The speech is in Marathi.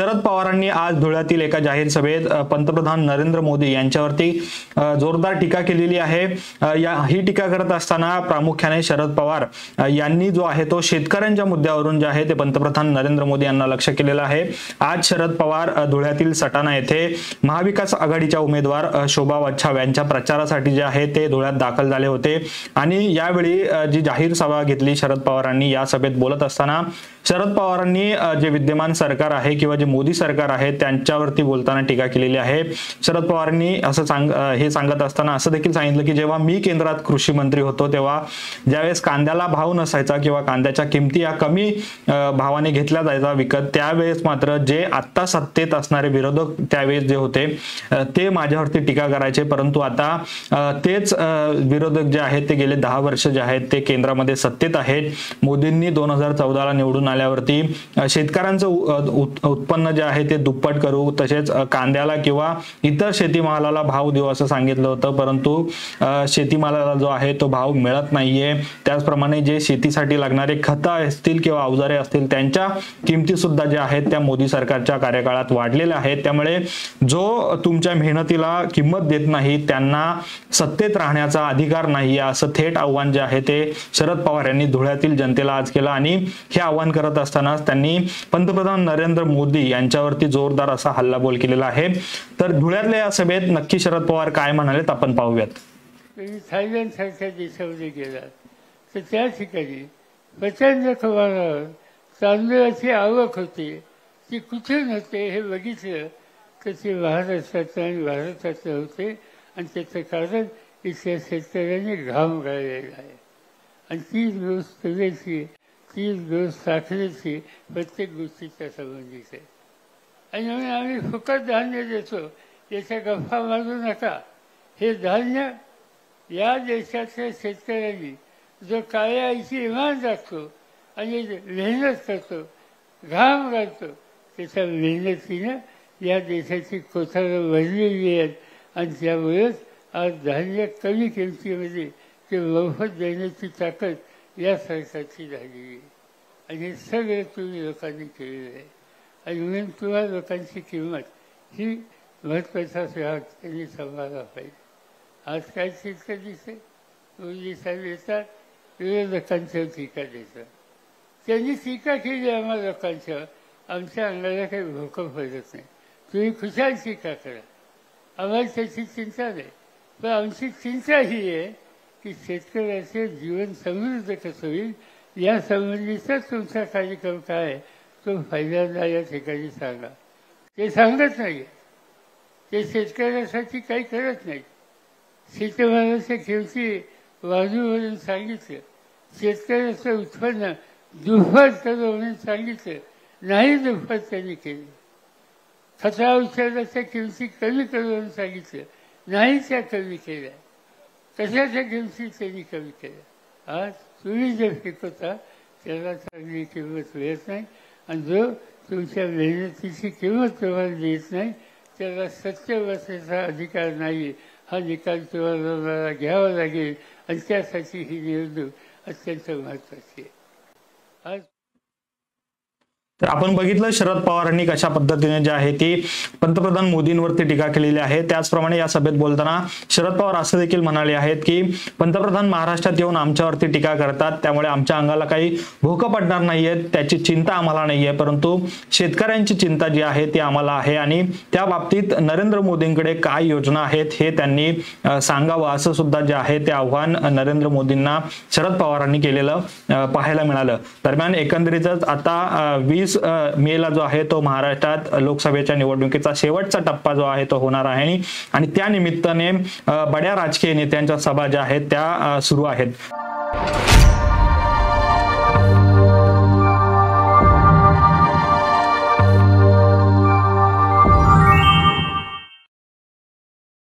शरद पवारांनी आज धुळ्यातील एका जाहीर सभेत पंतप्रधान नरेंद्र मोदी यांच्यावरती जोरदार टीका केलेली आहे। ही टीका करत असताना प्रामुख्याने शरद पवार यांनी जो आहे तो शेतकऱ्यांच्या मुद्द्यावरून जे आहे ते पंतप्रधान नरेंद्र मोदी यांना लक्ष केलेलं आहे। आज शरद पवार धुळ्यातील सटाणा येथे महाविकास आघाडीच्या उमेदवार शोभा वच्छाव यांच्या प्रचारासाठी जे आहे ते धुळ्यात दाखल झाले होते आणि यावेळी जी जाहीर सभा घेतली शरद पवारांनी, या सभेत बोलत असताना शरद पवारांनी जे विद्यमान सरकार आहे किंवा जे मोदी सरकार आहे त्यांच्यावरती बोलताना टीका केलेली आहे। शरद पवारांनी हे सांगत असताना असं देखील सांगितलं की जेव्हा मी केंद्रात कृषी मंत्री होतो तेव्हा ज्यावेळेस कांद्याला भाव नसायचा किंवा कांद्याच्या किमती या कमी भावाने घेतल्या जायचा विकत, त्यावेळेस मात्र जे आता सत्तेत असणारे विरोधक त्यावेळेस जे होते ते माझ्यावरती टीका करायचे, परंतु आता तेच विरोधक जे आहेत ते गेले 10 वर्ष जे आहेत ते केंद्रामध्ये सत्तेत आहेत। मोदींनी 2014 ला निवडून आल्यावरती शेतकऱ्यांचं उत्पन्न जे आहे ते दुप्पट करू, तसेच कांद्याला किंवा इतर शेतीमालाला भाव देऊ असं सांगितलं होतं, परंतु शेतीमालाला जो आहे तो भाव मिळत नाहीये। त्याचप्रमाणे जे शेतीसाठी लागणारे खतं असतील किंवा अवजारे असतील त्यांच्या किमती सुद्धा ज्या आहेत त्या मोदी सरकारच्या कार्यकाळात वाढलेल्या आहेत। त्यामुळे जो तुमच्या मेहनतीला किंमत देत नाही त्यांना सत्तेत राहण्याचा अधिकार नाही, असं थेट आव्हान जे आहे ते शरद पवार यांनी धुळ्यातील जनतेला आज केलं आणि हे आव्हान करत असताना त्यांनी पंतप्रधान नरेंद्र मोदी यांच्यावरती जोरदार असा हल्लाबोल केलेला आहे। तर धुळ्यातल्या या सभेत नक्की शरद पवार काय म्हणालेत आपण पाहूयात। थायलंड सारख्या देशामध्ये गेला तर त्या ठिकाणी प्रचंड प्रमाणावर तांदळाची आवक होती, ती कुठे नव्हते हे बघितलं तर ते महाराष्ट्रातलं आणि भारतातलं होते आणि त्याचं कारण इथल्या शेतकऱ्यांनी घाम गाळलेला आहे आणि तीच गोष्ट तव्याची, तीच गोष्ट साखरेची प्रत्येक गोष्टीच्या संबंधित आहे। आणि म्हणून आम्ही फुकट धान्य देतो याच्या गप्पा मारू नका। हे धान्य या देशाच्या शेतकऱ्यांनी जो काळ्या आईची इमान राखतो आणि मेहनत करतो, घाम घालतो, त्याच्या मेहनतीनं या देशाची कोठारं भरलेली आहेत आणि त्यामुळेच आज धान्य कमी किमतीमध्ये ते मोफत देण्याची ताकद या सरकारची झालेली आहे आणि हे सगळं तुम्ही लोकांनी केलेलं आहे। आणि म्हणून तुम्हा लोकांची किंमत ही महत्त्वाचा भाग त्यांनी सांभाळला पाहिजे। आज काय चित्र दिसते, मोदी साहेब येतात विरोधकांच्यावर टीका देतात, त्यांनी टीका केली आम्हा लोकांच्यावर, आमच्या अंगाला काही भोकं पडत नाही, तुम्ही खुशाल टीका करा, आम्हाला त्याची चिंता नाही, पण आमची चिंता ही आहे की शेतकऱ्याचे जीवन समृद्ध कसं होईल या संबंधीचा तुमचा कार्यक्रम काय आहे तो फायद्याला या ठिकाणी सांगा। ते सांगत नाही, ते शेतकऱ्यासाठी काही करत नाही। शेतमालाच्या किमती वाढवून सांगितलं, शेतकऱ्याचं उत्पन्न दुप्पट करू म्हणून सांगितलं, नाही दुप्पट त्यांनी केलं। खता औषधाच्या किमती कमी करून सांगितलं, नाही त्या कमी केल्या। कशाच्या किमती त्यांनी कमी केल्या। आज तुम्ही जे पिकवता त्याला चांगली किंमत मिळत नाही आणि जो तुमच्या मेहनतीची किंमत तुम्हाला देत नाही त्याला सत्य बसायचा अधिकार नाही, हा निकाल तुम्हाला घ्यावा लागेल आणि त्यासाठी ही निवडणूक अत्यंत महत्त्वाची आहे। आज तर आपण बघितलं शरद पवारांनी कशा पद्धतीने जे आहे ती पंतप्रधान मोदींवरती टीका केलेली आहे। त्याचप्रमाणे या सभेत बोलताना शरद पवार असं देखील म्हणाले आहेत की पंतप्रधान महाराष्ट्रात येऊन आमच्यावरती टीका करतात त्यामुळे आमच्या अंगाला काही भोकं पडणार नाहीये, त्याची चिंता आम्हाला नाहीये, परंतु शेतकऱ्यांची चिंता जी आहे ती आम्हाला आहे आणि त्या बाबतीत नरेंद्र मोदींकडे काय योजना आहेत हे त्यांनी सांगावं असं सुद्धा जे आहे ते आव्हान नरेंद्र मोदींना शरद पवारांनी केलेलं पाहायला मिळालं। दरम्यान एकंदरीतच आता 20 मेला जो आहे तो महाराष्ट्रात लोकसभेच्या निवडणुकीचा शेवटचा टप्पा जो आहे तो होणार आहे आणि त्या निमित्ताने बड्या राजकीय नेत्यांच्या सभा ज्या आहेत त्या सुरू आहेत।